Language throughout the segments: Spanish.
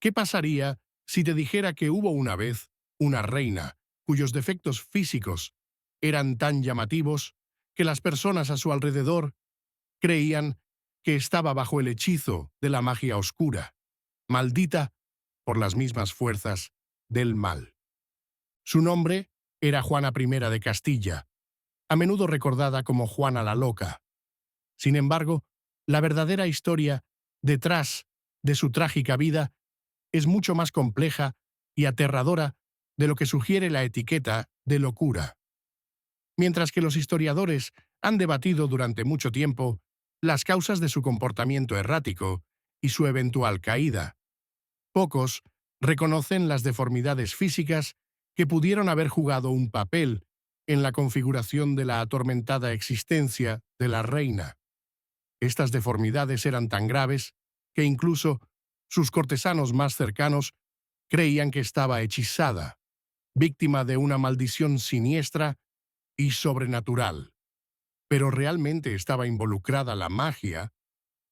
¿Qué pasaría si te dijera que hubo una vez una reina cuyos defectos físicos eran tan llamativos que las personas a su alrededor creían que estaba bajo el hechizo de la magia oscura, maldita por las mismas fuerzas del mal? Su nombre era Juana I de Castilla, a menudo recordada como Juana la Loca. Sin embargo, la verdadera historia detrás de su trágica vida es mucho más compleja y aterradora de lo que sugiere la etiqueta de locura. Mientras que los historiadores han debatido durante mucho tiempo las causas de su comportamiento errático y su eventual caída, pocos reconocen las deformidades físicas que pudieron haber jugado un papel en la configuración de la atormentada existencia de la reina. Estas deformidades eran tan graves que incluso sus cortesanos más cercanos creían que estaba hechizada, víctima de una maldición siniestra y sobrenatural. ¿Pero realmente estaba involucrada la magia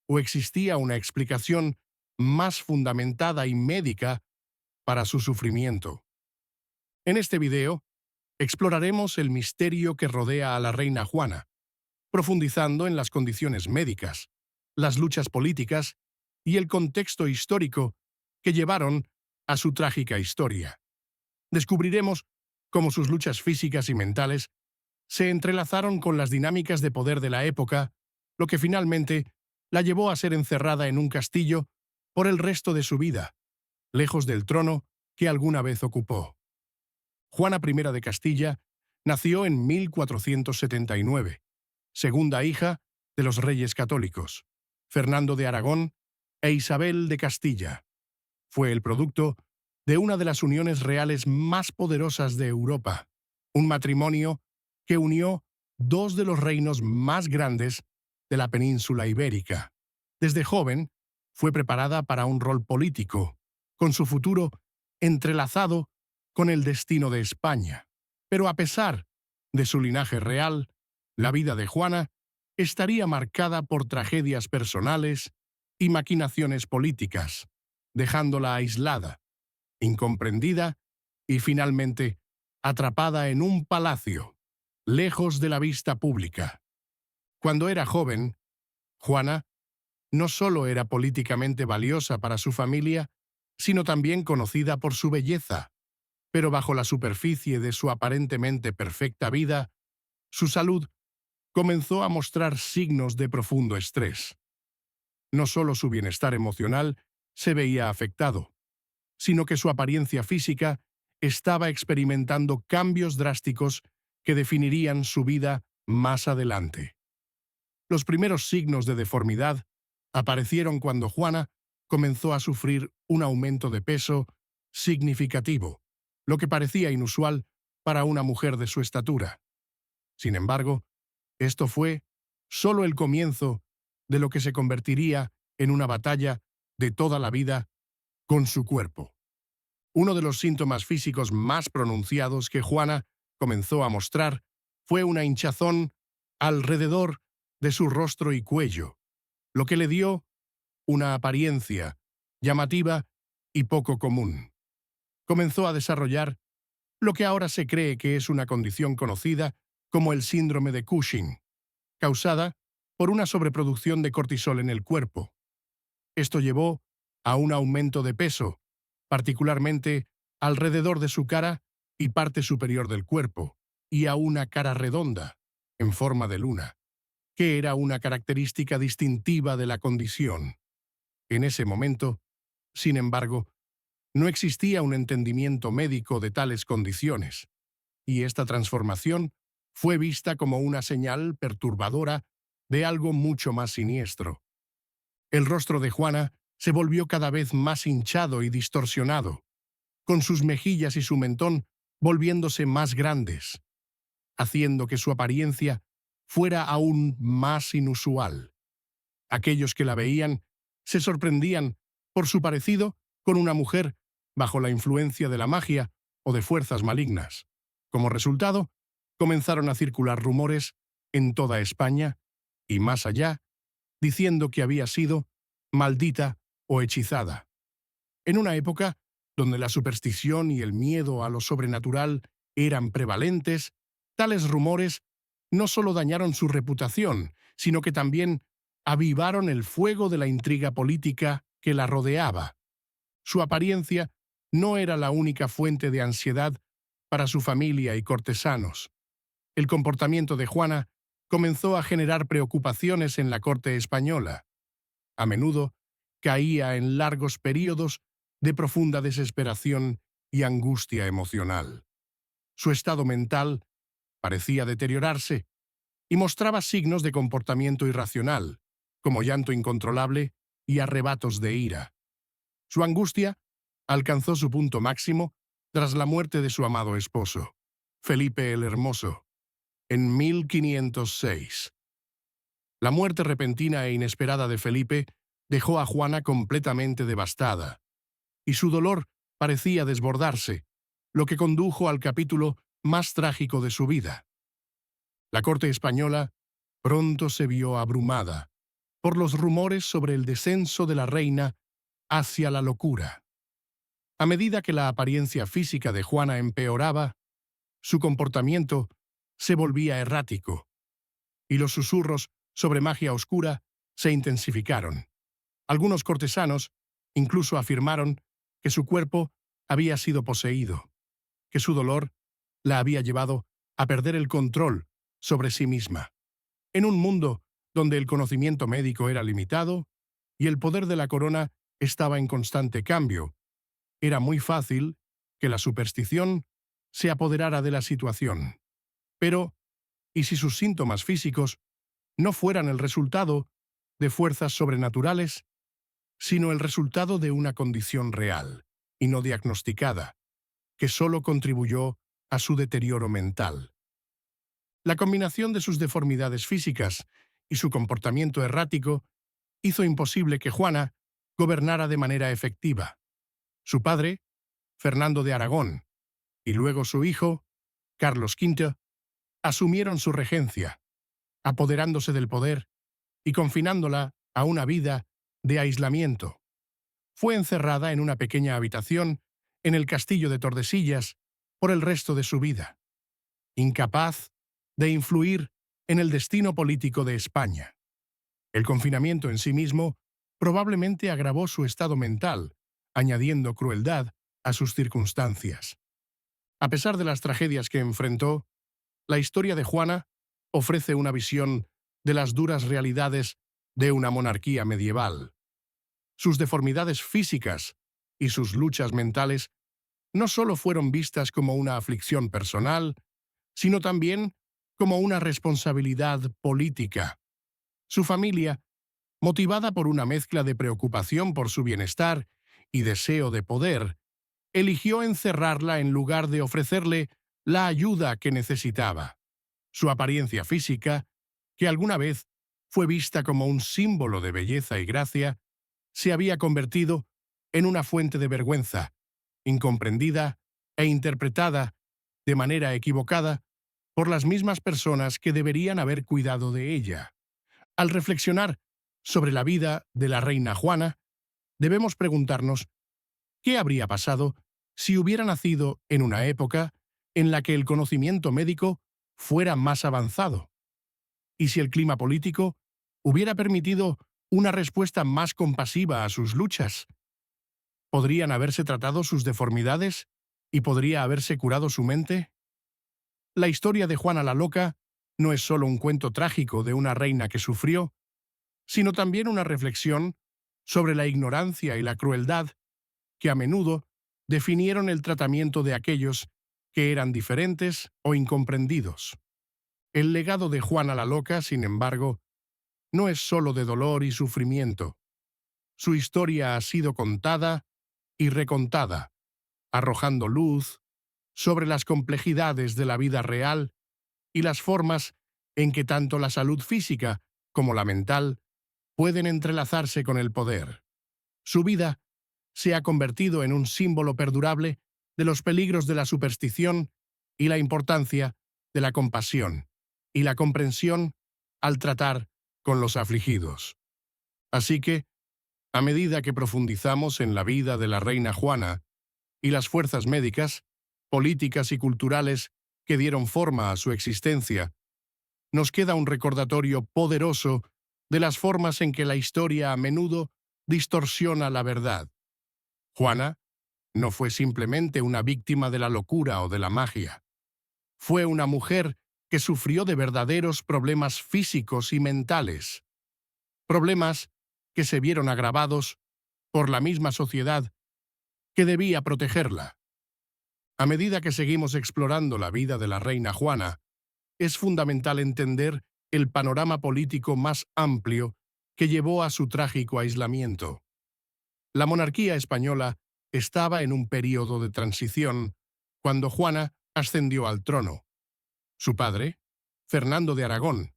o existía una explicación más fundamentada y médica para su sufrimiento? En este video, exploraremos el misterio que rodea a la reina Juana, profundizando en las condiciones médicas, las luchas políticas y el contexto histórico que llevaron a su trágica historia. Descubriremos cómo sus luchas físicas y mentales se entrelazaron con las dinámicas de poder de la época, lo que finalmente la llevó a ser encerrada en un castillo por el resto de su vida, lejos del trono que alguna vez ocupó. Juana I de Castilla nació en 1479, segunda hija de los reyes católicos, Fernando de Aragón e Isabel de Castilla. Fue el producto de una de las uniones reales más poderosas de Europa, un matrimonio que unió dos de los reinos más grandes de la península ibérica. Desde joven, fue preparada para un rol político, con su futuro entrelazado con el destino de España. Pero a pesar de su linaje real, la vida de Juana estaría marcada por tragedias personales y maquinaciones políticas, dejándola aislada, incomprendida y finalmente atrapada en un palacio, lejos de la vista pública. Cuando era joven, Juana no solo era políticamente valiosa para su familia, sino también conocida por su belleza. Pero bajo la superficie de su aparentemente perfecta vida, su salud comenzó a mostrar signos de profundo estrés. No solo su bienestar emocional se veía afectado, sino que su apariencia física estaba experimentando cambios drásticos que definirían su vida más adelante. Los primeros signos de deformidad aparecieron cuando Juana comenzó a sufrir un aumento de peso significativo, lo que parecía inusual para una mujer de su estatura. Sin embargo, esto fue solo el comienzo de lo que se convertiría en una batalla de toda la vida con su cuerpo. Uno de los síntomas físicos más pronunciados que Juana comenzó a mostrar fue una hinchazón alrededor de su rostro y cuello, lo que le dio una apariencia llamativa y poco común. Comenzó a desarrollar lo que ahora se cree que es una condición conocida como el síndrome de Cushing, causada por una sobreproducción de cortisol en el cuerpo. Esto llevó a un aumento de peso, particularmente alrededor de su cara y parte superior del cuerpo, y a una cara redonda, en forma de luna, que era una característica distintiva de la condición. En ese momento, sin embargo, no existía un entendimiento médico de tales condiciones, y esta transformación fue vista como una señal perturbadora de algo mucho más siniestro. El rostro de Juana se volvió cada vez más hinchado y distorsionado, con sus mejillas y su mentón volviéndose más grandes, haciendo que su apariencia fuera aún más inusual. Aquellos que la veían se sorprendían por su parecido con una mujer bajo la influencia de la magia o de fuerzas malignas. Como resultado, comenzaron a circular rumores en toda España y más allá, diciendo que había sido maldita o hechizada. En una época donde la superstición y el miedo a lo sobrenatural eran prevalentes, tales rumores no solo dañaron su reputación, sino que también avivaron el fuego de la intriga política que la rodeaba. Su apariencia no era la única fuente de ansiedad para su familia y cortesanos. El comportamiento de Juana comenzó a generar preocupaciones en la corte española. A menudo caía en largos períodos de profunda desesperación y angustia emocional. Su estado mental parecía deteriorarse y mostraba signos de comportamiento irracional, como llanto incontrolable y arrebatos de ira. Su angustia alcanzó su punto máximo tras la muerte de su amado esposo, Felipe el Hermoso, en 1506. La muerte repentina e inesperada de Felipe dejó a Juana completamente devastada, y su dolor parecía desbordarse, lo que condujo al capítulo más trágico de su vida. La corte española pronto se vio abrumada por los rumores sobre el descenso de la reina hacia la locura. A medida que la apariencia física de Juana empeoraba, su comportamiento se volvía errático, y los susurros sobre magia oscura se intensificaron. Algunos cortesanos incluso afirmaron que su cuerpo había sido poseído, que su dolor la había llevado a perder el control sobre sí misma. En un mundo donde el conocimiento médico era limitado y el poder de la corona estaba en constante cambio, era muy fácil que la superstición se apoderara de la situación. Pero, ¿y si sus síntomas físicos no fueran el resultado de fuerzas sobrenaturales, sino el resultado de una condición real y no diagnosticada, que solo contribuyó a su deterioro mental? La combinación de sus deformidades físicas y su comportamiento errático hizo imposible que Juana gobernara de manera efectiva. Su padre, Fernando de Aragón, y luego su hijo, Carlos V, asumieron su regencia, apoderándose del poder y confinándola a una vida de aislamiento. Fue encerrada en una pequeña habitación en el castillo de Tordesillas por el resto de su vida, incapaz de influir en el destino político de España. El confinamiento en sí mismo probablemente agravó su estado mental, añadiendo crueldad a sus circunstancias. A pesar de las tragedias que enfrentó, la historia de Juana ofrece una visión de las duras realidades de una monarquía medieval. Sus deformidades físicas y sus luchas mentales no solo fueron vistas como una aflicción personal, sino también como una responsabilidad política. Su familia, motivada por una mezcla de preocupación por su bienestar y deseo de poder, eligió encerrarla en lugar de ofrecerle la ayuda que necesitaba. Su apariencia física, que alguna vez fue vista como un símbolo de belleza y gracia, se había convertido en una fuente de vergüenza, incomprendida e interpretada de manera equivocada por las mismas personas que deberían haber cuidado de ella. Al reflexionar sobre la vida de la reina Juana, debemos preguntarnos qué habría pasado si hubiera nacido en una época en la que el conocimiento médico fuera más avanzado, y si el clima político hubiera permitido una respuesta más compasiva a sus luchas. ¿Podrían haberse tratado sus deformidades y podría haberse curado su mente? La historia de Juana la Loca no es solo un cuento trágico de una reina que sufrió, sino también una reflexión sobre la ignorancia y la crueldad que a menudo definieron el tratamiento de aquellos que eran diferentes o incomprendidos. El legado de Juana la Loca, sin embargo, no es solo de dolor y sufrimiento. Su historia ha sido contada y recontada, arrojando luz sobre las complejidades de la vida real y las formas en que tanto la salud física como la mental pueden entrelazarse con el poder. Su vida se ha convertido en un símbolo perdurable de los peligros de la superstición y la importancia de la compasión y la comprensión al tratar con los afligidos. Así que, A medida que profundizamos en la vida de la reina Juana y las fuerzas médicas, políticas y culturales que dieron forma a su existencia, nos queda un recordatorio poderoso de las formas en que la historia a menudo distorsiona la verdad. Juana no fue simplemente una víctima de la locura o de la magia. Fue una mujer que sufrió de verdaderos problemas físicos y mentales, problemas que se vieron agravados por la misma sociedad que debía protegerla. A medida que seguimos explorando la vida de la reina Juana, es fundamental entender el panorama político más amplio que llevó a su trágico aislamiento. La monarquía española estaba en un período de transición cuando Juana ascendió al trono. Su padre, Fernando de Aragón,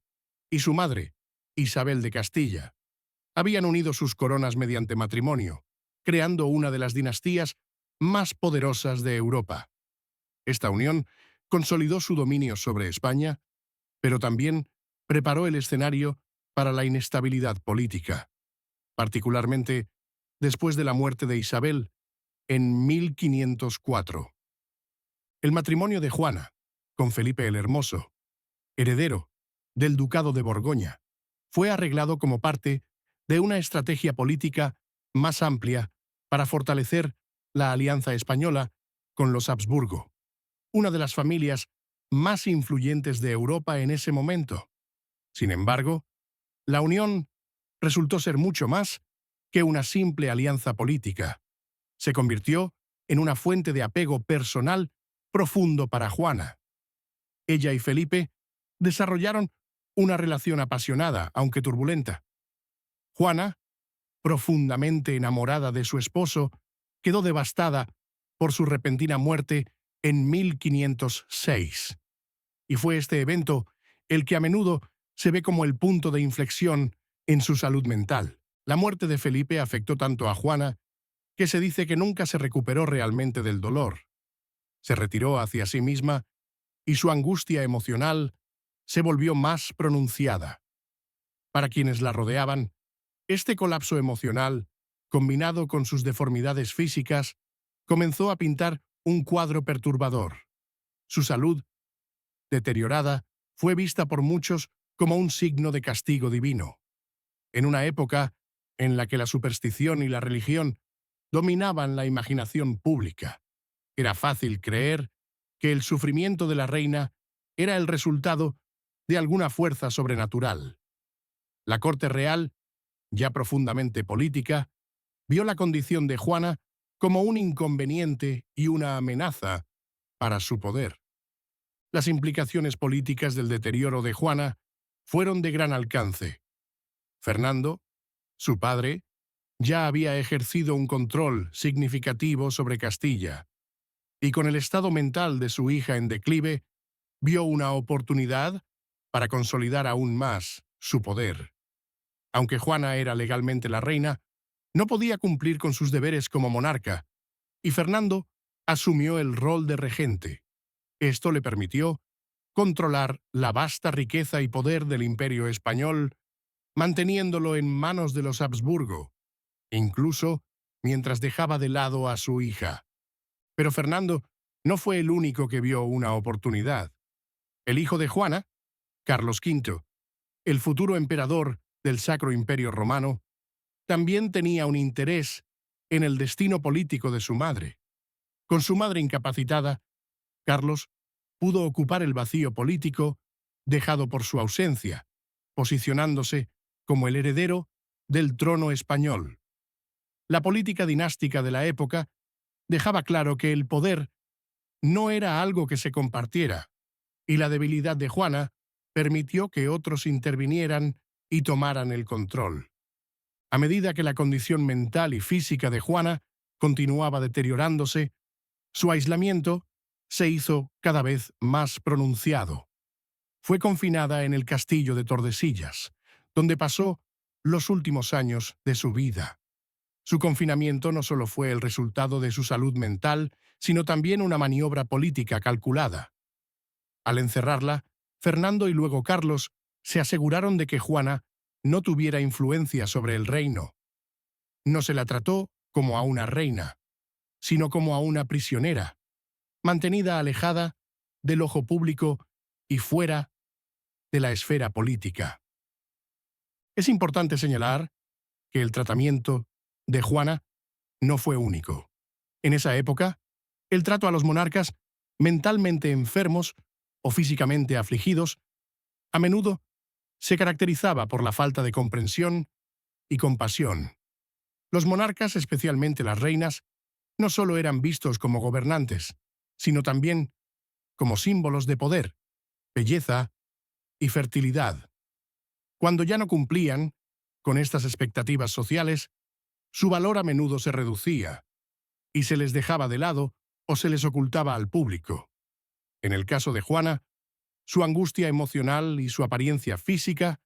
y su madre, Isabel de Castilla, habían unido sus coronas mediante matrimonio, creando una de las dinastías más poderosas de Europa. Esta unión consolidó su dominio sobre España, pero también preparó el escenario para la inestabilidad política, particularmente después de la muerte de Isabel en 1504. El matrimonio de Juana con Felipe el Hermoso, heredero del Ducado de Borgoña, fue arreglado como parte de una estrategia política más amplia para fortalecer la alianza española con los Habsburgo, una de las familias más influyentes de Europa en ese momento. Sin embargo, la unión resultó ser mucho más que una simple alianza política. Se convirtió en una fuente de apego personal profundo para Juana. Ella y Felipe desarrollaron una relación apasionada, aunque turbulenta. Juana, profundamente enamorada de su esposo, quedó devastada por su repentina muerte en 1506. Y fue este evento el que a menudo se ve como el punto de inflexión en su salud mental. La muerte de Felipe afectó tanto a Juana que se dice que nunca se recuperó realmente del dolor. Se retiró hacia sí misma y su angustia emocional se volvió más pronunciada. Para quienes la rodeaban, este colapso emocional, combinado con sus deformidades físicas, comenzó a pintar un cuadro perturbador. Su salud, deteriorada, fue vista por muchos como un signo de castigo divino. En una época en la que la superstición y la religión dominaban la imaginación pública, era fácil creer que el sufrimiento de la reina era el resultado de alguna fuerza sobrenatural. La corte real, ya profundamente política, vio la condición de Juana como un inconveniente y una amenaza para su poder. Las implicaciones políticas del deterioro de Juana fueron de gran alcance. Fernando, su padre, ya había ejercido un control significativo sobre Castilla, y con el estado mental de su hija en declive, vio una oportunidad para consolidar aún más su poder. Aunque Juana era legalmente la reina, no podía cumplir con sus deberes como monarca, y Fernando asumió el rol de regente. Esto le permitió controlar la vasta riqueza y poder del Imperio español, manteniéndolo en manos de los Habsburgo, incluso mientras dejaba de lado a su hija. Pero Fernando no fue el único que vio una oportunidad. El hijo de Juana, Carlos V, el futuro emperador del Sacro Imperio Romano, también tenía un interés en el destino político de su madre. Con su madre incapacitada, Carlos pudo ocupar el vacío político dejado por su ausencia, posicionándose como el heredero del trono español. La política dinástica de la época dejaba claro que el poder no era algo que se compartiera, y la debilidad de Juana permitió que otros intervinieran y tomaran el control. A medida que la condición mental y física de Juana continuaba deteriorándose, su aislamiento se hizo cada vez más pronunciado. Fue confinada en el castillo de Tordesillas, donde pasó los últimos años de su vida. Su confinamiento no solo fue el resultado de su salud mental, sino también una maniobra política calculada. Al encerrarla, Fernando y luego Carlos se aseguraron de que Juana no tuviera influencia sobre el reino. No se la trató como a una reina, sino como a una prisionera, mantenida alejada del ojo público y fuera de la esfera política. Es importante señalar que el tratamiento de Juana no fue único. En esa época, el trato a los monarcas mentalmente enfermos o físicamente afligidos a menudo se caracterizaba por la falta de comprensión y compasión. Los monarcas, especialmente las reinas, no solo eran vistos como gobernantes, sino también como símbolos de poder, belleza y fertilidad. Cuando ya no cumplían con estas expectativas sociales, su valor a menudo se reducía y se les dejaba de lado o se les ocultaba al público. En el caso de Juana, su angustia emocional y su apariencia física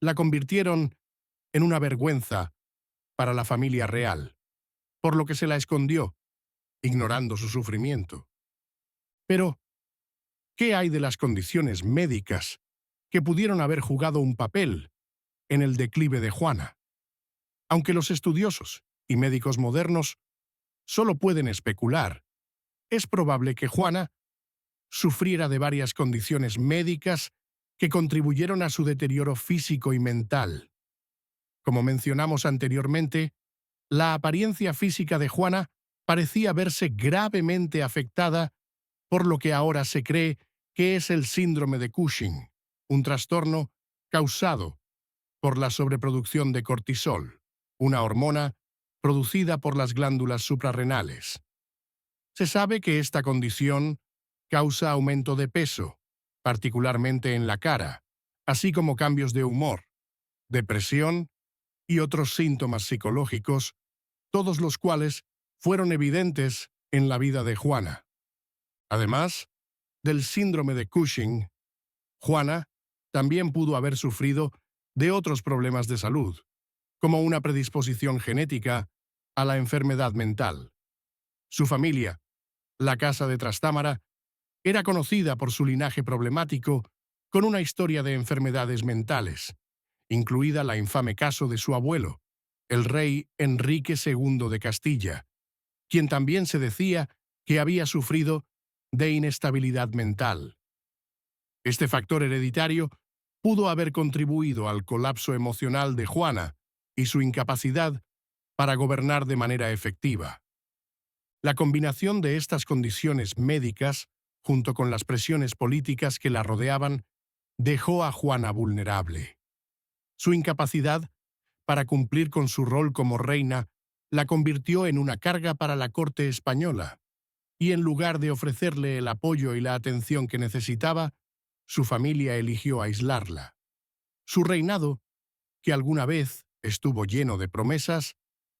la convirtieron en una vergüenza para la familia real, por lo que se la escondió, ignorando su sufrimiento. Pero, ¿qué hay de las condiciones médicas que pudieron haber jugado un papel en el declive de Juana? Aunque los estudiosos y médicos modernos solo pueden especular, es probable que Juana sufriera de varias condiciones médicas que contribuyeron a su deterioro físico y mental. Como mencionamos anteriormente, la apariencia física de Juana parecía verse gravemente afectada por lo que ahora se cree que es el síndrome de Cushing, un trastorno causado por la sobreproducción de cortisol, una hormona producida por las glándulas suprarrenales. Se sabe que esta condición causa aumento de peso, particularmente en la cara, así como cambios de humor, depresión y otros síntomas psicológicos, todos los cuales fueron evidentes en la vida de Juana. Además del síndrome de Cushing, Juana también pudo haber sufrido de otros problemas de salud, como una predisposición genética a la enfermedad mental. Su familia, la Casa de Trastámara, era conocida por su linaje problemático con una historia de enfermedades mentales, incluida la infame caso de su abuelo, el rey Enrique II de Castilla, quien también se decía que había sufrido de inestabilidad mental. Este factor hereditario pudo haber contribuido al colapso emocional de Juana y su incapacidad para gobernar de manera efectiva. La combinación de estas condiciones médicas, junto con las presiones políticas que la rodeaban, dejó a Juana vulnerable. Su incapacidad para cumplir con su rol como reina la convirtió en una carga para la corte española, y en lugar de ofrecerle el apoyo y la atención que necesitaba, su familia eligió aislarla. Su reinado, que alguna vez estuvo lleno de promesas,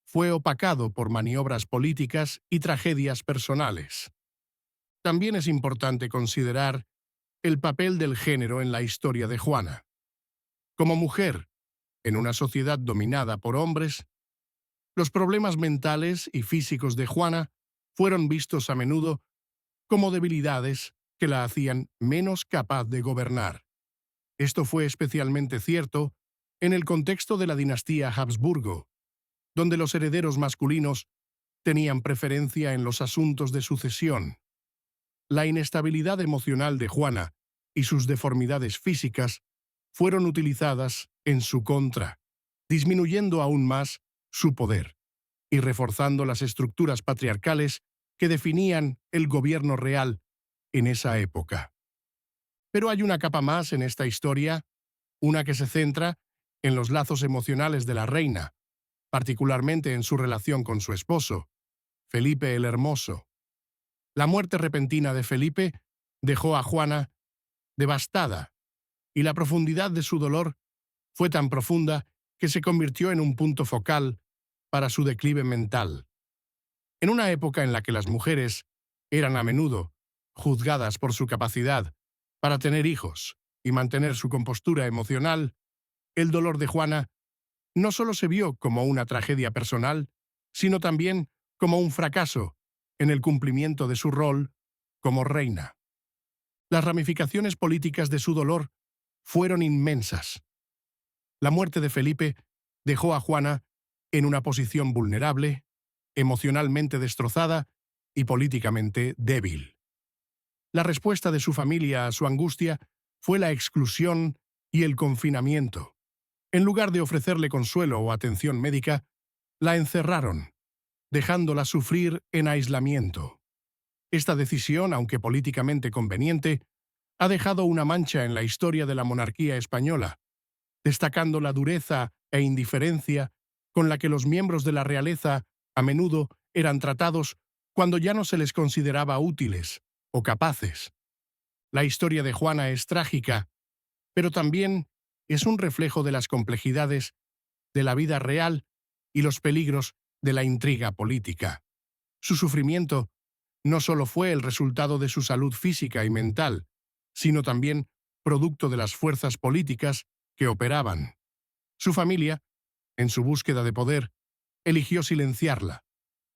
fue opacado por maniobras políticas y tragedias personales. También es importante considerar el papel del género en la historia de Juana. Como mujer, en una sociedad dominada por hombres, los problemas mentales y físicos de Juana fueron vistos a menudo como debilidades que la hacían menos capaz de gobernar. Esto fue especialmente cierto en el contexto de la dinastía Habsburgo, donde los herederos masculinos tenían preferencia en los asuntos de sucesión. La inestabilidad emocional de Juana y sus deformidades físicas fueron utilizadas en su contra, disminuyendo aún más su poder y reforzando las estructuras patriarcales que definían el gobierno real en esa época. Pero hay una capa más en esta historia, una que se centra en los lazos emocionales de la reina, particularmente en su relación con su esposo, Felipe el Hermoso. La muerte repentina de Felipe dejó a Juana devastada, y la profundidad de su dolor fue tan profunda que se convirtió en un punto focal para su declive mental. En una época en la que las mujeres eran a menudo juzgadas por su capacidad para tener hijos y mantener su compostura emocional, el dolor de Juana no solo se vio como una tragedia personal, sino también como un fracaso en el cumplimiento de su rol como reina. Las ramificaciones políticas de su dolor fueron inmensas. La muerte de Felipe dejó a Juana en una posición vulnerable, emocionalmente destrozada y políticamente débil. La respuesta de su familia a su angustia fue la exclusión y el confinamiento. En lugar de ofrecerle consuelo o atención médica, la encerraron, dejándola sufrir en aislamiento. Esta decisión, aunque políticamente conveniente, ha dejado una mancha en la historia de la monarquía española, destacando la dureza e indiferencia con la que los miembros de la realeza a menudo eran tratados cuando ya no se les consideraba útiles o capaces. La historia de Juana es trágica, pero también es un reflejo de las complejidades de la vida real y los peligros de la intriga política. Su sufrimiento no solo fue el resultado de su salud física y mental, sino también producto de las fuerzas políticas que operaban. Su familia, en su búsqueda de poder, eligió silenciarla,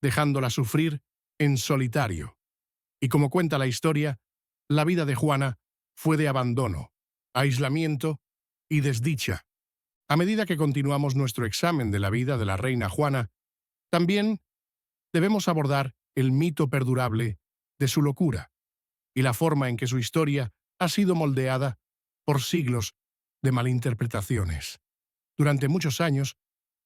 dejándola sufrir en solitario. Y como cuenta la historia, la vida de Juana fue de abandono, aislamiento y desdicha. A medida que continuamos nuestro examen de la vida de la reina Juana, también debemos abordar el mito perdurable de su locura y la forma en que su historia ha sido moldeada por siglos de malinterpretaciones. Durante muchos años,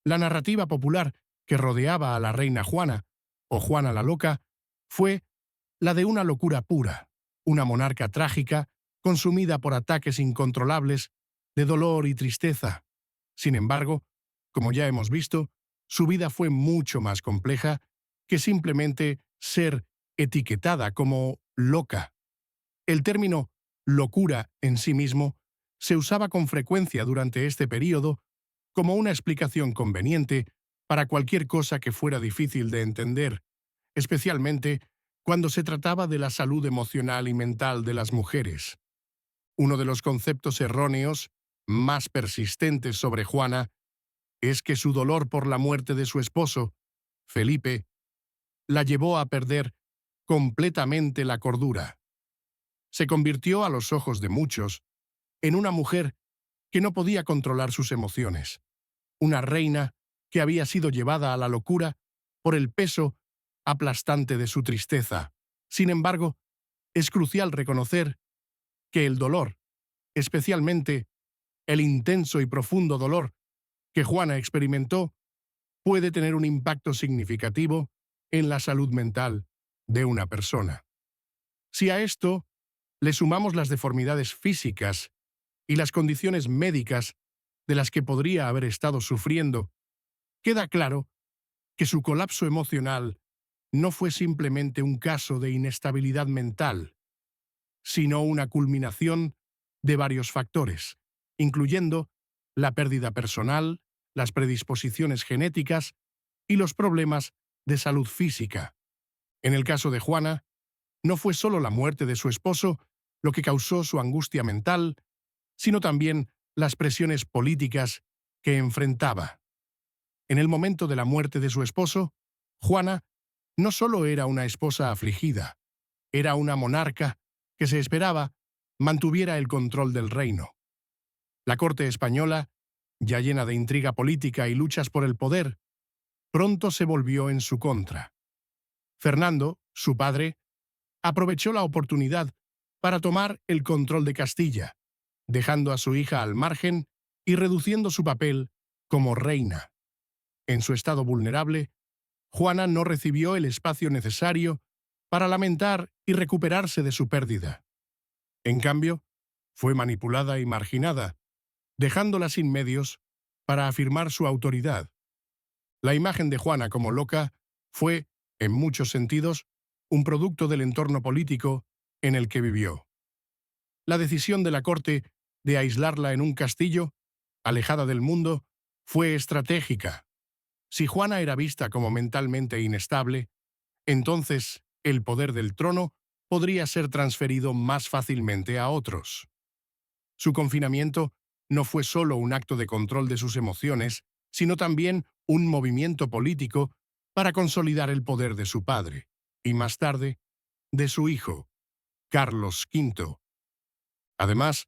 la narrativa popular que rodeaba a la reina Juana, o Juana la Loca, fue la de una locura pura, una monarca trágica, consumida por ataques incontrolables de dolor y tristeza. Sin embargo, como ya hemos visto, su vida fue mucho más compleja que simplemente ser etiquetada como loca. El término locura en sí mismo se usaba con frecuencia durante este período como una explicación conveniente para cualquier cosa que fuera difícil de entender, especialmente cuando se trataba de la salud emocional y mental de las mujeres. Uno de los conceptos erróneos más persistentes sobre Juana es que su dolor por la muerte de su esposo, Felipe, la llevó a perder completamente la cordura. Se convirtió a los ojos de muchos en una mujer que no podía controlar sus emociones, una reina que había sido llevada a la locura por el peso aplastante de su tristeza. Sin embargo, es crucial reconocer que el dolor, especialmente el intenso y profundo dolor que Juana experimentó, puede tener un impacto significativo en la salud mental de una persona. Si a esto le sumamos las deformidades físicas y las condiciones médicas de las que podría haber estado sufriendo, queda claro que su colapso emocional no fue simplemente un caso de inestabilidad mental, sino una culminación de varios factores, incluyendo la pérdida personal, las predisposiciones genéticas y los problemas de salud física. En el caso de Juana, no fue solo la muerte de su esposo lo que causó su angustia mental, sino también las presiones políticas que enfrentaba. En el momento de la muerte de su esposo, Juana no solo era una esposa afligida, era una monarca que se esperaba mantuviera el control del reino. La corte española, ya llena de intriga política y luchas por el poder, pronto se volvió en su contra. Fernando, su padre, aprovechó la oportunidad para tomar el control de Castilla, dejando a su hija al margen y reduciendo su papel como reina. En su estado vulnerable, Juana no recibió el espacio necesario para lamentar y recuperarse de su pérdida. En cambio, fue manipulada y marginada, dejándola sin medios para afirmar su autoridad. La imagen de Juana como loca fue, en muchos sentidos, un producto del entorno político en el que vivió. La decisión de la corte de aislarla en un castillo, alejada del mundo, fue estratégica. Si Juana era vista como mentalmente inestable, entonces el poder del trono podría ser transferido más fácilmente a otros. Su confinamiento no fue solo un acto de control de sus emociones, sino también un movimiento político para consolidar el poder de su padre, y más tarde, de su hijo, Carlos V. Además,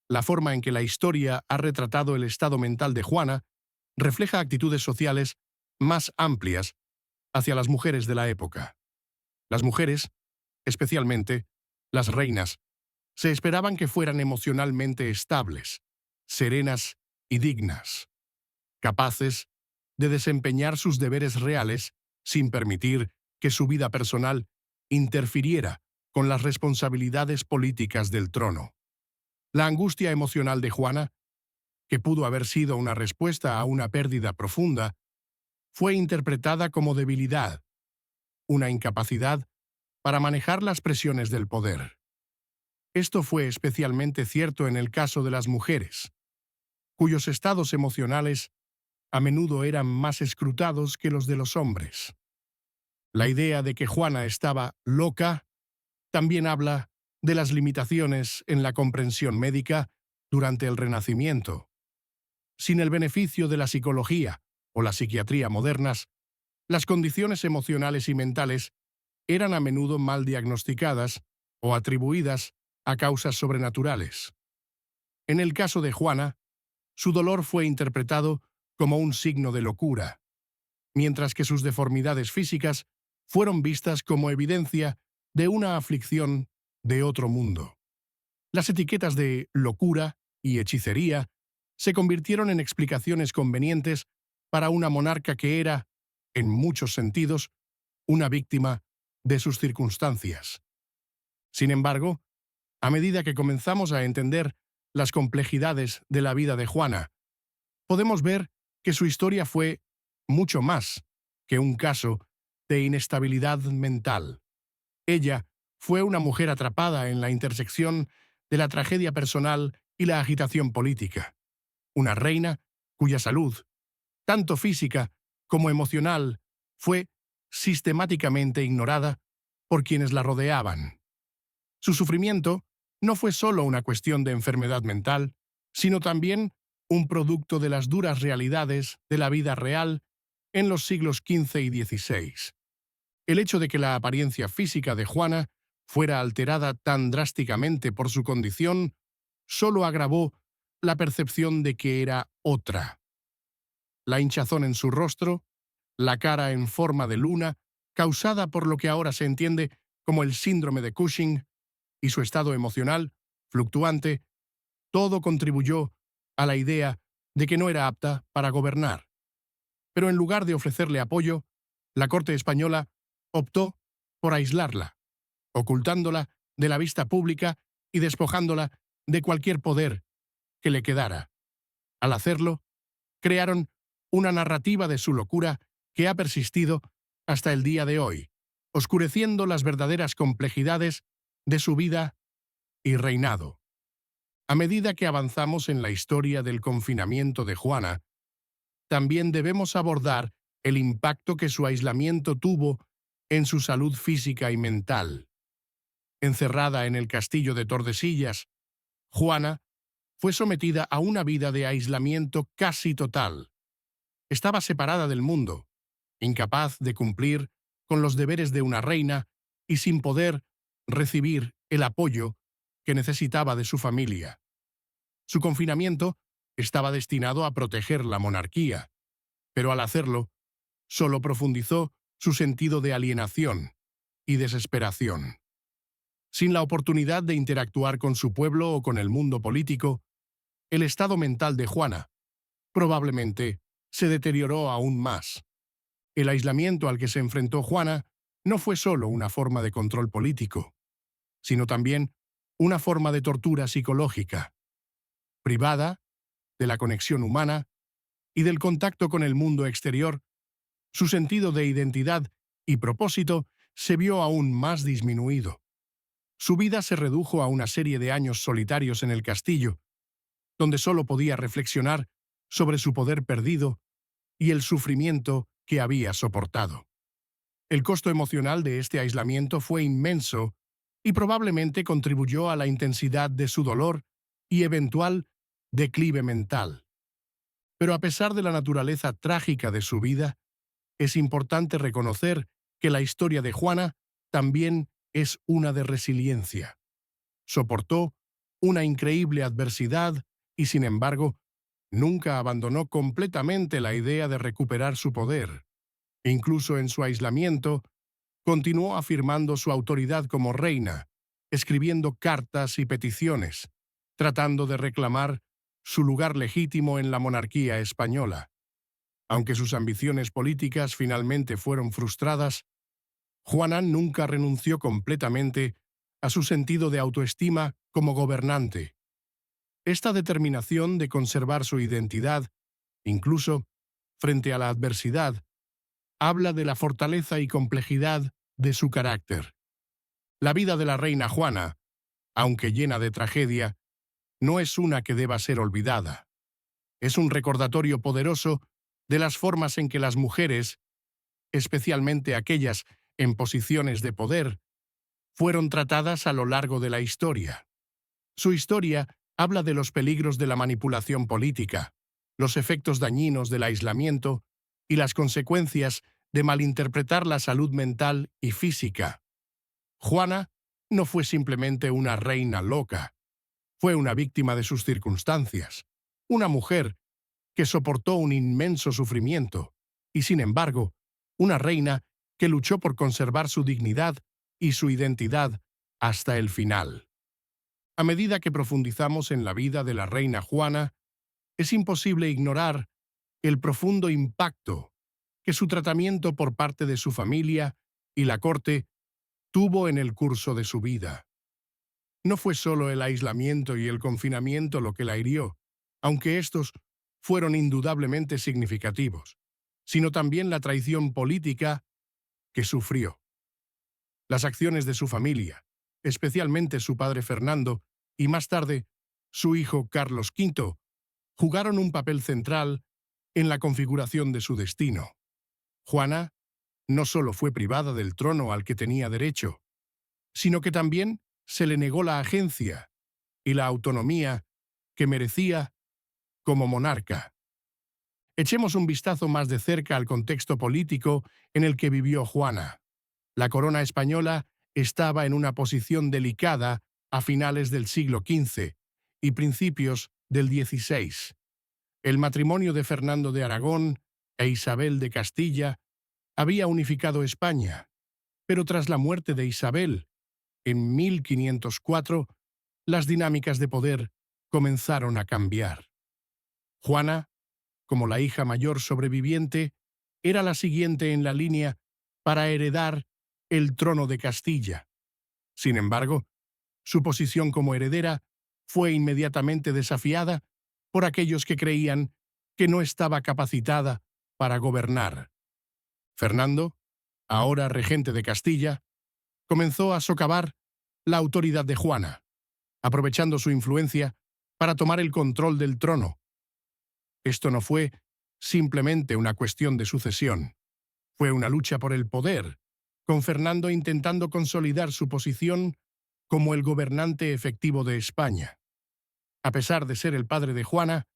la forma en que la historia ha retratado el estado mental de Juana refleja actitudes sociales más amplias hacia las mujeres de la época. Las mujeres, especialmente las reinas, se esperaban que fueran emocionalmente estables, serenas y dignas, capaces de desempeñar sus deberes reales sin permitir que su vida personal interfiriera con las responsabilidades políticas del trono. La angustia emocional de Juana, que pudo haber sido una respuesta a una pérdida profunda, fue interpretada como debilidad, una incapacidad para manejar las presiones del poder. Esto fue especialmente cierto en el caso de las mujeres, cuyos estados emocionales a menudo eran más escrutados que los de los hombres. La idea de que Juana estaba loca también habla de las limitaciones en la comprensión médica durante el Renacimiento. Sin el beneficio de la psicología o la psiquiatría modernas, las condiciones emocionales y mentales eran a menudo mal diagnosticadas o atribuidas a causas sobrenaturales. En el caso de Juana, su dolor fue interpretado como un signo de locura, mientras que sus deformidades físicas fueron vistas como evidencia de una aflicción de otro mundo. Las etiquetas de locura y hechicería se convirtieron en explicaciones convenientes para una monarca que era, en muchos sentidos, una víctima de sus circunstancias. Sin embargo, a medida que comenzamos a entender las complejidades de la vida de Juana, podemos ver que su historia fue mucho más que un caso de inestabilidad mental. Ella fue una mujer atrapada en la intersección de la tragedia personal y la agitación política. Una reina cuya salud, tanto física como emocional, fue sistemáticamente ignorada por quienes la rodeaban. Su sufrimiento no fue solo una cuestión de enfermedad mental, sino también un producto de las duras realidades de la vida real en los siglos XV y XVI. El hecho de que la apariencia física de Juana fuera alterada tan drásticamente por su condición solo agravó la percepción de que era otra. La hinchazón en su rostro, la cara en forma de luna, causada por lo que ahora se entiende como el síndrome de Cushing, y su estado emocional, fluctuante, todo contribuyó a la idea de que no era apta para gobernar. Pero en lugar de ofrecerle apoyo, la corte española optó por aislarla, ocultándola de la vista pública y despojándola de cualquier poder que le quedara. Al hacerlo, crearon una narrativa de su locura que ha persistido hasta el día de hoy, oscureciendo las verdaderas complejidades de su vida y reinado. A medida que avanzamos en la historia del confinamiento de Juana, también debemos abordar el impacto que su aislamiento tuvo en su salud física y mental. Encerrada en el castillo de Tordesillas, Juana fue sometida a una vida de aislamiento casi total. Estaba separada del mundo, incapaz de cumplir con los deberes de una reina y sin poder recibir el apoyo que necesitaba de su familia. Su confinamiento estaba destinado a proteger la monarquía, pero al hacerlo, solo profundizó su sentido de alienación y desesperación. Sin la oportunidad de interactuar con su pueblo o con el mundo político, el estado mental de Juana probablemente se deterioró aún más. El aislamiento al que se enfrentó Juana no fue solo una forma de control político, sino también una forma de tortura psicológica, privada de la conexión humana y del contacto con el mundo exterior. Su sentido de identidad y propósito se vio aún más disminuido. Su vida se redujo a una serie de años solitarios en el castillo, donde solo podía reflexionar sobre su poder perdido y el sufrimiento que había soportado. El costo emocional de este aislamiento fue inmenso y probablemente contribuyó a la intensidad de su dolor y eventual declive mental. Pero a pesar de la naturaleza trágica de su vida, es importante reconocer que la historia de Juana también es una de resiliencia. Soportó una increíble adversidad y, sin embargo, nunca abandonó completamente la idea de recuperar su poder. Incluso en su aislamiento, continuó afirmando su autoridad como reina, escribiendo cartas y peticiones, tratando de reclamar su lugar legítimo en la monarquía española. Aunque sus ambiciones políticas finalmente fueron frustradas, Juana nunca renunció completamente a su sentido de autoestima como gobernante. Esta determinación de conservar su identidad, incluso frente a la adversidad, habla de la fortaleza y complejidad de su carácter. La vida de la reina Juana, aunque llena de tragedia, no es una que deba ser olvidada. Es un recordatorio poderoso de las formas en que las mujeres, especialmente aquellas en posiciones de poder, fueron tratadas a lo largo de la historia. Su historia habla de los peligros de la manipulación política, los efectos dañinos del aislamiento y las consecuencias de malinterpretar la salud mental y física. Juana no fue simplemente una reina loca, fue una víctima de sus circunstancias, una mujer que soportó un inmenso sufrimiento y, sin embargo, una reina que luchó por conservar su dignidad y su identidad hasta el final. A medida que profundizamos en la vida de la reina Juana, es imposible ignorar el profundo impacto que su tratamiento por parte de su familia y la corte tuvo en el curso de su vida. No fue solo el aislamiento y el confinamiento lo que la hirió, aunque estos fueron indudablemente significativos, sino también la traición política que sufrió. Las acciones de su familia, especialmente su padre Fernando y más tarde su hijo Carlos V, jugaron un papel central en la configuración de su destino. Juana no solo fue privada del trono al que tenía derecho, sino que también se le negó la agencia y la autonomía que merecía como monarca. Echemos un vistazo más de cerca al contexto político en el que vivió Juana. La corona española estaba en una posición delicada a finales del siglo XV y principios del XVI. El matrimonio de Fernando de Aragón e Isabel de Castilla había unificado España, pero tras la muerte de Isabel, en 1504, las dinámicas de poder comenzaron a cambiar. Juana, como la hija mayor sobreviviente, era la siguiente en la línea para heredar el trono de Castilla. Sin embargo, su posición como heredera fue inmediatamente desafiada por aquellos que creían que no estaba capacitada para gobernar. Fernando, ahora regente de Castilla, comenzó a socavar la autoridad de Juana, aprovechando su influencia para tomar el control del trono. Esto no fue simplemente una cuestión de sucesión, fue una lucha por el poder, con Fernando intentando consolidar su posición como el gobernante efectivo de España. A pesar de ser el padre de Juana,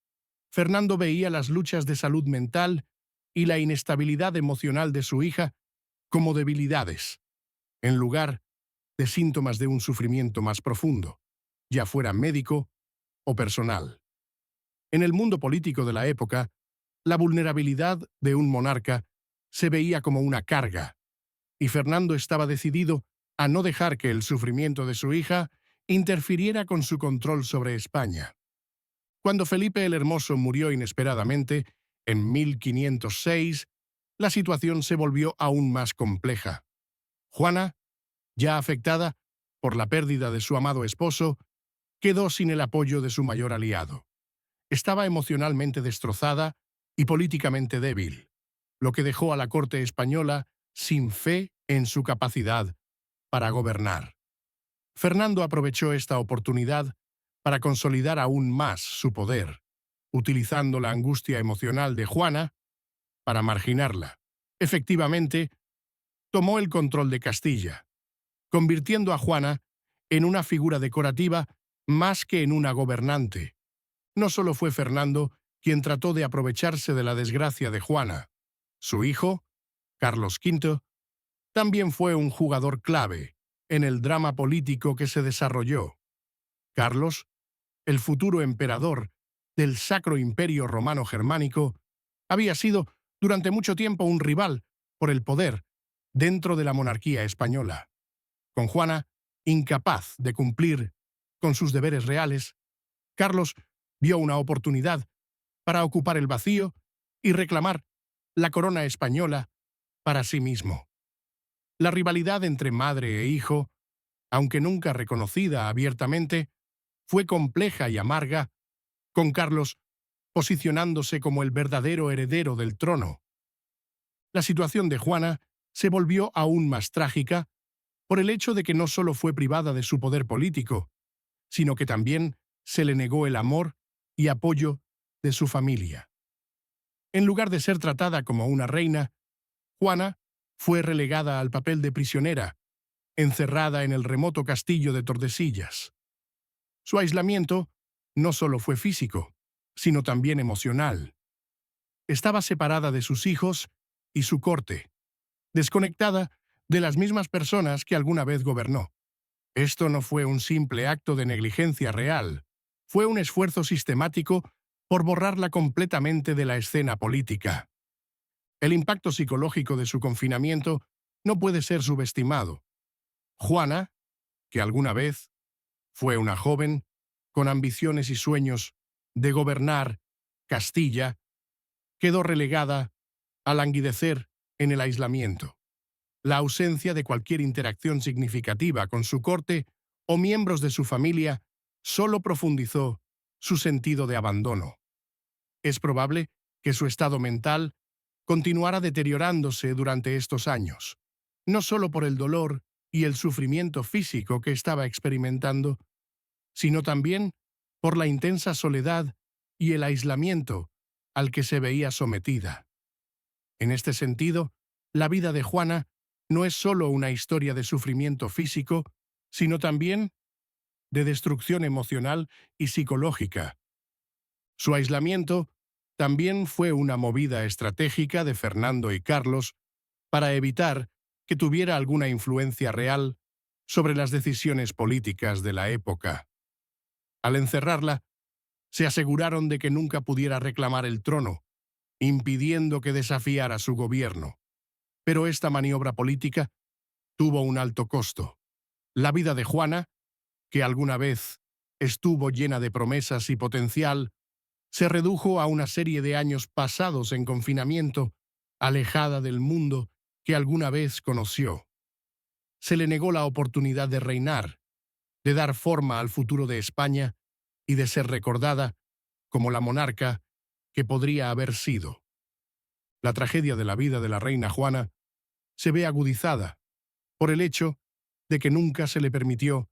Fernando veía las luchas de salud mental y la inestabilidad emocional de su hija como debilidades, en lugar de síntomas de un sufrimiento más profundo, ya fuera médico o personal. En el mundo político de la época, la vulnerabilidad de un monarca se veía como una carga, y Fernando estaba decidido a no dejar que el sufrimiento de su hija interfiriera con su control sobre España. Cuando Felipe el Hermoso murió inesperadamente, en 1506, la situación se volvió aún más compleja. Juana, ya afectada por la pérdida de su amado esposo, quedó sin el apoyo de su mayor aliado. Estaba emocionalmente destrozada y políticamente débil, lo que dejó a la corte española sin fe en su capacidad para gobernar. Fernando aprovechó esta oportunidad para consolidar aún más su poder, utilizando la angustia emocional de Juana para marginarla. Efectivamente, tomó el control de Castilla, convirtiendo a Juana en una figura decorativa más que en una gobernante. No solo fue Fernando quien trató de aprovecharse de la desgracia de Juana. Su hijo, Carlos V, también fue un jugador clave en el drama político que se desarrolló. Carlos, el futuro emperador del Sacro Imperio Romano Germánico, había sido durante mucho tiempo un rival por el poder dentro de la monarquía española. Con Juana, incapaz de cumplir con sus deberes reales, Carlos vio una oportunidad para ocupar el vacío y reclamar la corona española para sí mismo. La rivalidad entre madre e hijo, aunque nunca reconocida abiertamente, fue compleja y amarga, con Carlos posicionándose como el verdadero heredero del trono. La situación de Juana se volvió aún más trágica por el hecho de que no solo fue privada de su poder político, sino que también se le negó el amor y apoyo de su familia. En lugar de ser tratada como una reina, Juana fue relegada al papel de prisionera, encerrada en el remoto castillo de Tordesillas. Su aislamiento no solo fue físico, sino también emocional. Estaba separada de sus hijos y su corte, desconectada de las mismas personas que alguna vez gobernó. Esto no fue un simple acto de negligencia real, fue un esfuerzo sistemático por borrarla completamente de la escena política. El impacto psicológico de su confinamiento no puede ser subestimado. Juana, que alguna vez fue una joven con ambiciones y sueños de gobernar Castilla, quedó relegada a languidecer en el aislamiento. La ausencia de cualquier interacción significativa con su corte o miembros de su familia solo profundizó su sentido de abandono. Es probable que su estado mental continuara deteriorándose durante estos años, no solo por el dolor y el sufrimiento físico que estaba experimentando, sino también por la intensa soledad y el aislamiento al que se veía sometida. En este sentido, la vida de Juana no es solo una historia de sufrimiento físico, sino también de destrucción emocional y psicológica. Su aislamiento también fue una movida estratégica de Fernando y Carlos para evitar que tuviera alguna influencia real sobre las decisiones políticas de la época. Al encerrarla, se aseguraron de que nunca pudiera reclamar el trono, impidiendo que desafiara su gobierno. Pero esta maniobra política tuvo un alto costo. La vida de Juana, que alguna vez estuvo llena de promesas y potencial, se redujo a una serie de años pasados en confinamiento, alejada del mundo que alguna vez conoció. Se le negó la oportunidad de reinar, de dar forma al futuro de España y de ser recordada como la monarca que podría haber sido. La tragedia de la vida de la reina Juana se ve agudizada por el hecho de que nunca se le permitió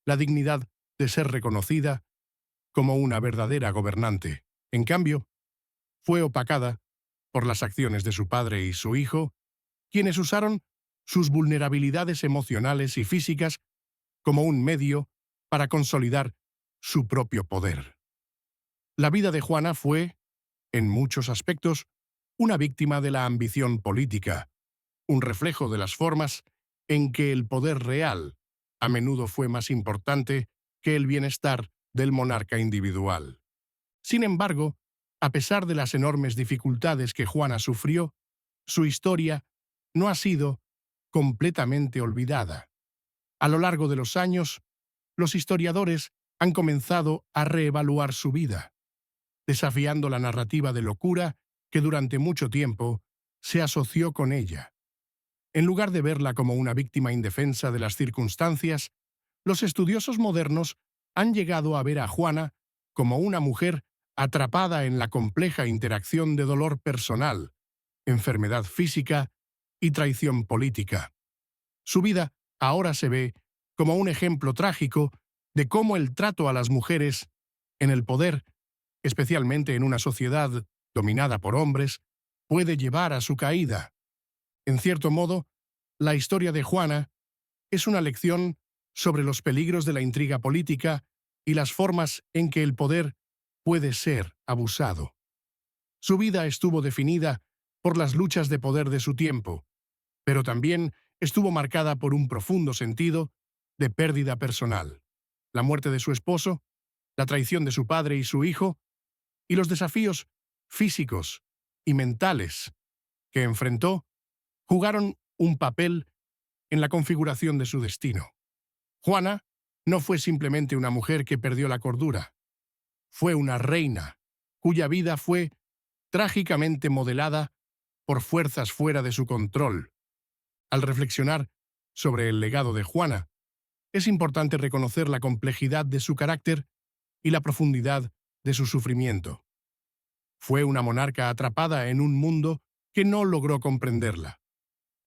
la dignidad de ser reconocida como una verdadera gobernante. En cambio, fue opacada por las acciones de su padre y su hijo, quienes usaron sus vulnerabilidades emocionales y físicas como un medio para consolidar su propio poder. La vida de Juana fue, en muchos aspectos, una víctima de la ambición política, un reflejo de las formas en que el poder real a menudo fue más importante que el bienestar del monarca individual. Sin embargo, a pesar de las enormes dificultades que Juana sufrió, su historia no ha sido completamente olvidada. A lo largo de los años, los historiadores han comenzado a reevaluar su vida, desafiando la narrativa de locura que durante mucho tiempo se asoció con ella. En lugar de verla como una víctima indefensa de las circunstancias, los estudiosos modernos han llegado a ver a Juana como una mujer atrapada en la compleja interacción de dolor personal, enfermedad física y traición política. Su vida ahora se ve como un ejemplo trágico de cómo el trato a las mujeres en el poder, especialmente en una sociedad dominada por hombres, puede llevar a su caída. En cierto modo, la historia de Juana es una lección sobre los peligros de la intriga política y las formas en que el poder puede ser abusado. Su vida estuvo definida por las luchas de poder de su tiempo, pero también estuvo marcada por un profundo sentido de pérdida personal. La muerte de su esposo, la traición de su padre y su hijo, y los desafíos físicos y mentales que enfrentó jugaron un papel en la configuración de su destino. Juana no fue simplemente una mujer que perdió la cordura, fue una reina cuya vida fue trágicamente modelada por fuerzas fuera de su control. Al reflexionar sobre el legado de Juana, es importante reconocer la complejidad de su carácter y la profundidad de su sufrimiento. Fue una monarca atrapada en un mundo que no logró comprenderla,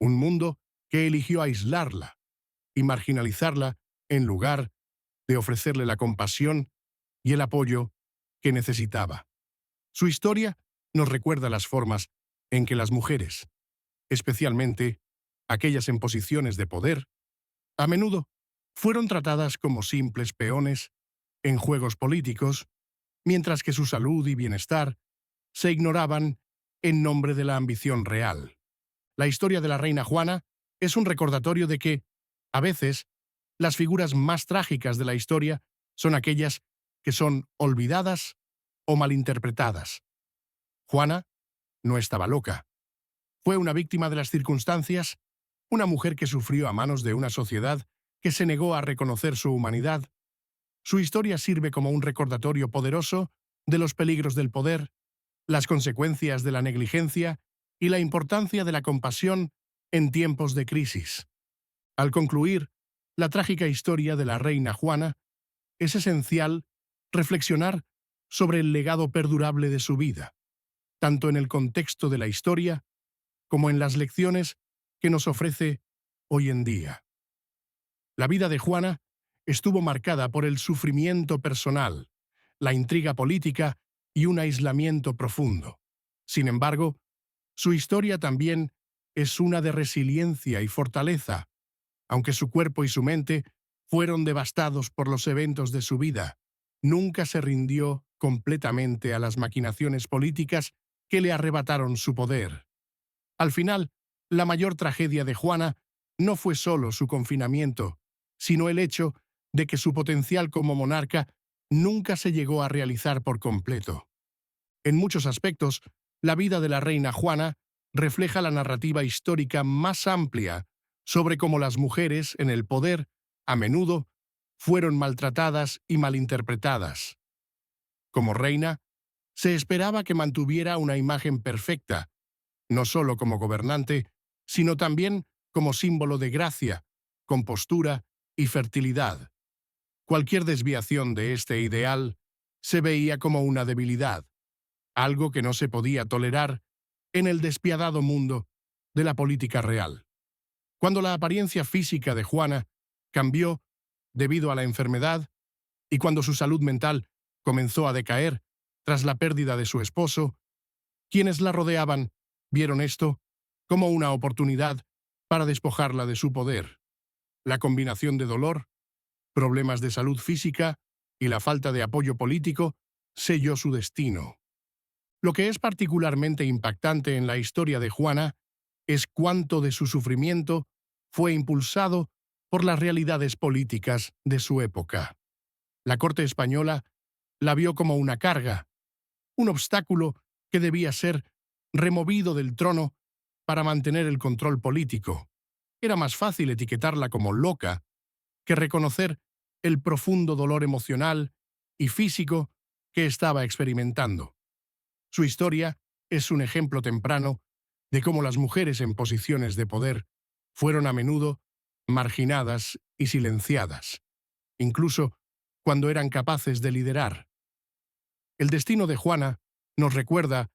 un mundo que eligió aislarla y marginalizarla en lugar de ofrecerle la compasión y el apoyo que necesitaba. Su historia nos recuerda las formas en que las mujeres, especialmente aquellas en posiciones de poder, a menudo fueron tratadas como simples peones en juegos políticos, mientras que su salud y bienestar se ignoraban en nombre de la ambición real. La historia de la reina Juana es un recordatorio de que, a veces, las figuras más trágicas de la historia son aquellas que son olvidadas o malinterpretadas. Juana no estaba loca. Fue una víctima de las circunstancias, una mujer que sufrió a manos de una sociedad que se negó a reconocer su humanidad. Su historia sirve como un recordatorio poderoso de los peligros del poder, las consecuencias de la negligencia y la importancia de la compasión en tiempos de crisis. Al concluir la trágica historia de la reina Juana, es esencial reflexionar sobre el legado perdurable de su vida, tanto en el contexto de la historia como en las lecciones que nos ofrece hoy en día. La vida de Juana estuvo marcada por el sufrimiento personal, la intriga política y un aislamiento profundo. Sin embargo, su historia también es una de resiliencia y fortaleza. Aunque su cuerpo y su mente fueron devastados por los eventos de su vida, nunca se rindió completamente a las maquinaciones políticas que le arrebataron su poder. Al final, la mayor tragedia de Juana no fue solo su confinamiento, sino el hecho de que su potencial como monarca nunca se llegó a realizar por completo. En muchos aspectos, la vida de la reina Juana refleja la narrativa histórica más amplia sobre cómo las mujeres en el poder, a menudo, fueron maltratadas y malinterpretadas. Como reina, se esperaba que mantuviera una imagen perfecta, no solo como gobernante, sino también como símbolo de gracia, compostura y fertilidad. Cualquier desviación de este ideal se veía como una debilidad, algo que no se podía tolerar en el despiadado mundo de la política real. Cuando la apariencia física de Juana cambió debido a la enfermedad y cuando su salud mental comenzó a decaer tras la pérdida de su esposo, quienes la rodeaban vieron esto como una oportunidad para despojarla de su poder. La combinación de dolor, problemas de salud física y la falta de apoyo político selló su destino. Lo que es particularmente impactante en la historia de Juana es cuánto de su sufrimiento fue impulsado por las realidades políticas de su época. La corte española la vio como una carga, un obstáculo que debía ser removido del trono para mantener el control político. Era más fácil etiquetarla como loca que reconocer el profundo dolor emocional y físico que estaba experimentando. Su historia es un ejemplo temprano de cómo las mujeres en posiciones de poder fueron a menudo marginadas y silenciadas, incluso cuando eran capaces de liderar. El destino de Juana nos recuerda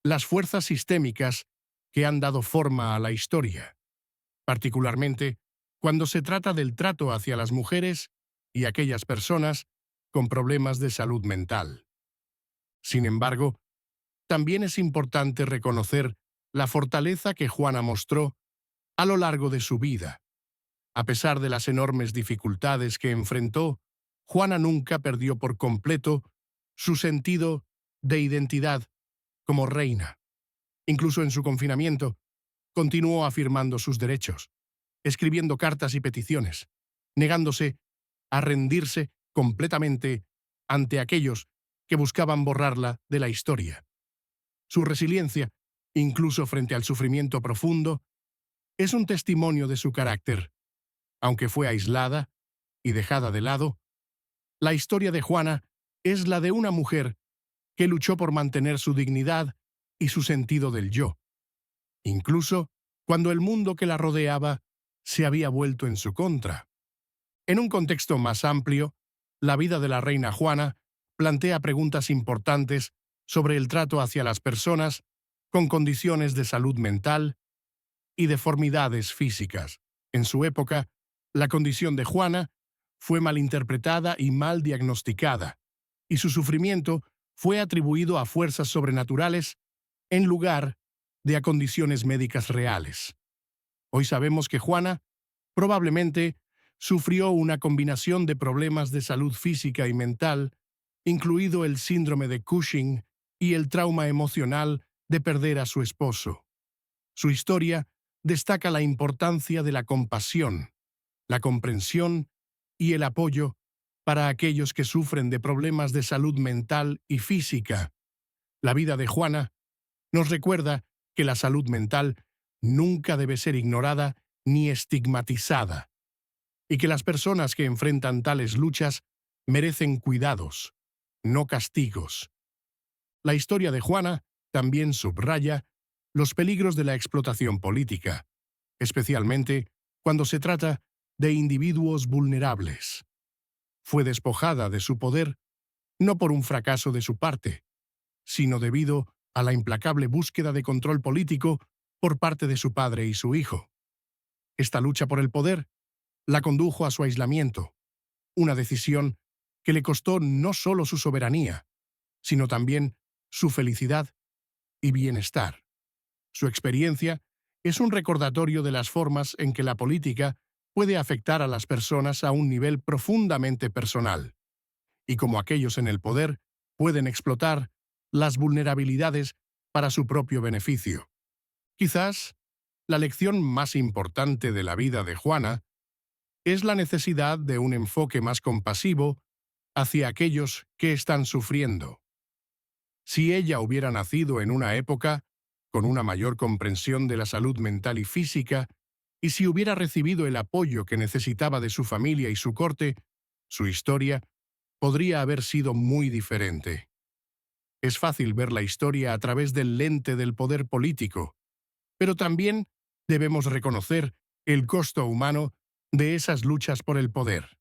las fuerzas sistémicas que han dado forma a la historia, particularmente cuando se trata del trato hacia las mujeres y aquellas personas con problemas de salud mental. Sin embargo, también es importante reconocer la fortaleza que Juana mostró a lo largo de su vida. A pesar de las enormes dificultades que enfrentó, Juana nunca perdió por completo su sentido de identidad como reina. Incluso en su confinamiento, continuó afirmando sus derechos, escribiendo cartas y peticiones, negándose a rendirse completamente ante aquellos que buscaban borrarla de la historia. Su resiliencia, incluso frente al sufrimiento profundo, es un testimonio de su carácter. Aunque fue aislada y dejada de lado, la historia de Juana es la de una mujer que luchó por mantener su dignidad y su sentido del yo, incluso cuando el mundo que la rodeaba se había vuelto en su contra. En un contexto más amplio, la vida de la reina Juana plantea preguntas importantes sobre el trato hacia las personas con condiciones de salud mental y deformidades físicas. En su época, la condición de Juana fue malinterpretada y mal diagnosticada, y su sufrimiento fue atribuido a fuerzas sobrenaturales en lugar de a condiciones médicas reales. Hoy sabemos que Juana probablemente sufrió una combinación de problemas de salud física y mental, incluido el síndrome de Cushing y el trauma emocional de perder a su esposo. Su historia destaca la importancia de la compasión, la comprensión y el apoyo para aquellos que sufren de problemas de salud mental y física. La vida de Juana nos recuerda que la salud mental nunca debe ser ignorada ni estigmatizada, y que las personas que enfrentan tales luchas merecen cuidados, no castigos. La historia de Juana también subraya los peligros de la explotación política, especialmente cuando se trata de individuos vulnerables. Fue despojada de su poder no por un fracaso de su parte, sino debido a la implacable búsqueda de control político por parte de su padre y su hijo. Esta lucha por el poder la condujo a su aislamiento, una decisión que le costó no solo su soberanía, sino también su felicidad y bienestar. Su experiencia es un recordatorio de las formas en que la política puede afectar a las personas a un nivel profundamente personal, y cómo aquellos en el poder pueden explotar las vulnerabilidades para su propio beneficio. Quizás la lección más importante de la vida de Juana es la necesidad de un enfoque más compasivo hacia aquellos que están sufriendo. Si ella hubiera nacido en una época con una mayor comprensión de la salud mental y física, y si hubiera recibido el apoyo que necesitaba de su familia y su corte, su historia podría haber sido muy diferente. Es fácil ver la historia a través del lente del poder político, pero también debemos reconocer el costo humano de esas luchas por el poder.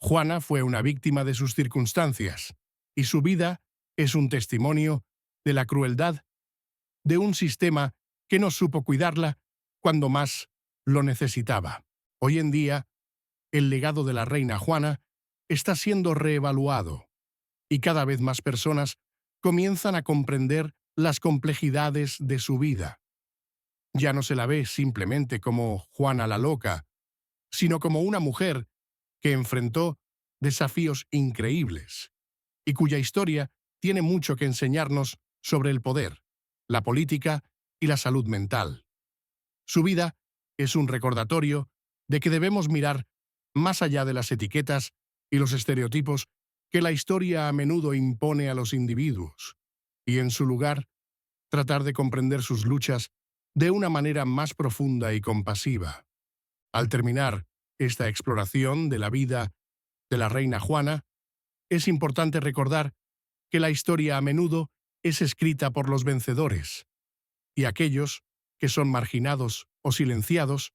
Juana fue una víctima de sus circunstancias, y su vida es un testimonio de la crueldad de un sistema que no supo cuidarla cuando más lo necesitaba. Hoy en día, el legado de la reina Juana está siendo reevaluado, y cada vez más personas comienzan a comprender las complejidades de su vida. Ya no se la ve simplemente como Juana la loca, sino como una mujer que enfrentó desafíos increíbles y cuya historia tiene mucho que enseñarnos sobre el poder, la política y la salud mental. Su vida es un recordatorio de que debemos mirar más allá de las etiquetas y los estereotipos que la historia a menudo impone a los individuos, y en su lugar, tratar de comprender sus luchas de una manera más profunda y compasiva. Al terminar esta exploración de la vida de la reina Juana, es importante recordar que la historia a menudo es escrita por los vencedores, y aquellos que son marginados o silenciados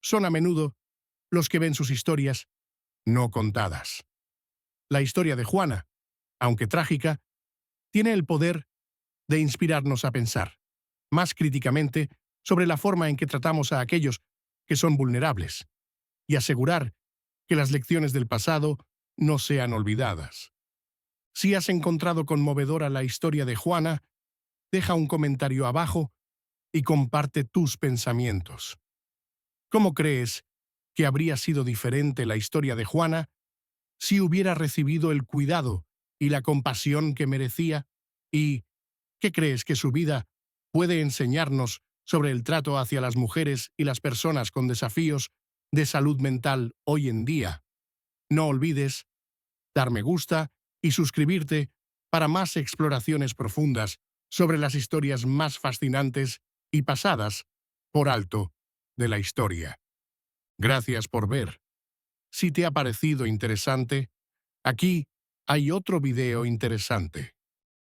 son a menudo los que ven sus historias no contadas. La historia de Juana, aunque trágica, tiene el poder de inspirarnos a pensar más críticamente sobre la forma en que tratamos a aquellos que son vulnerables y asegurar que las lecciones del pasado no sean olvidadas. Si has encontrado conmovedora la historia de Juana, deja un comentario abajo y comparte tus pensamientos. ¿Cómo crees que habría sido diferente la historia de Juana si hubiera recibido el cuidado y la compasión que merecía? ¿Y qué crees que su vida puede enseñarnos sobre el trato hacia las mujeres y las personas con desafíos de salud mental hoy en día? No olvides dar me gusta y suscribirte para más exploraciones profundas sobre las historias más fascinantes y pasadas por alto de la historia. Gracias por ver. Si te ha parecido interesante, aquí hay otro video interesante.